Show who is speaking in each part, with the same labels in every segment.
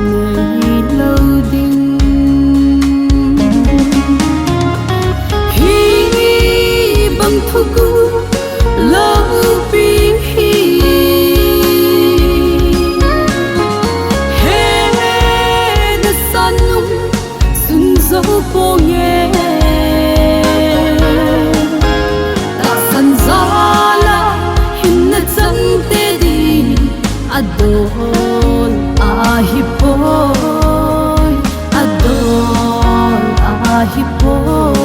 Speaker 1: ngày lâu đinh khi bằng thu cũ lâu bi he đã san nung sun dấu vô nghe ta san gió la hin na chân tê đi adon ahipoy adon ahipoy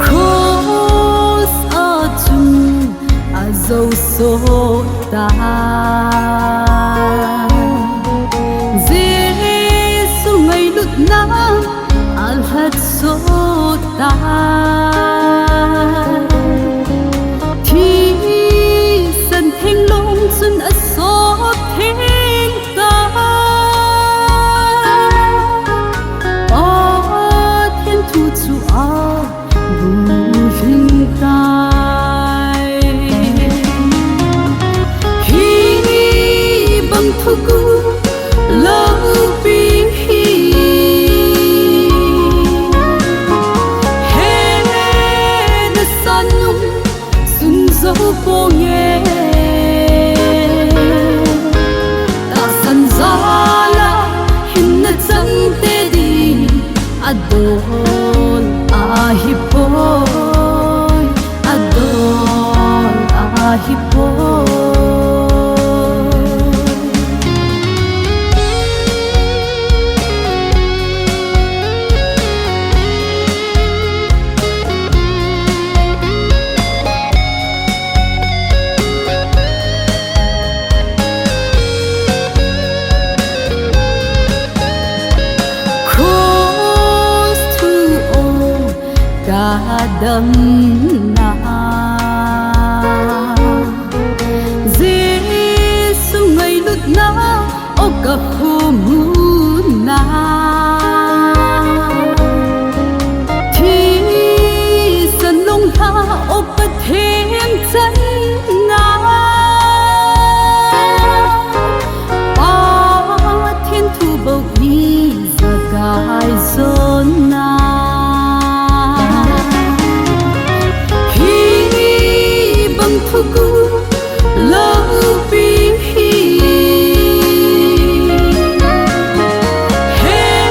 Speaker 1: cross atun azo so ta Giêsu ngày lụt na alhat so ta thanh long xuân ở số thiên ta thiên thu chu a bu hình tai hi bằng thu cũ lâu bi he na san nung xuân dấu vô nghe adon ahipoy adon ahipoy đâm na Giêsu ngày lụt na o cả khu mu na thì sân long ha o bất thiên chân na ba thiên thu bầu đi giờ gai zon na thu cũ lâu bi he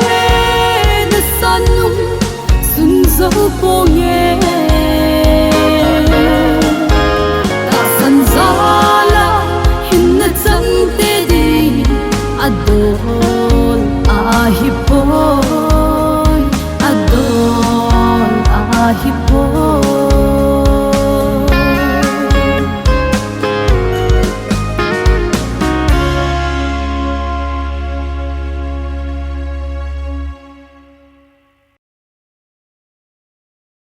Speaker 1: đã san nung xuân dấu vô nghe ta san gió la hin na chân tê đi adon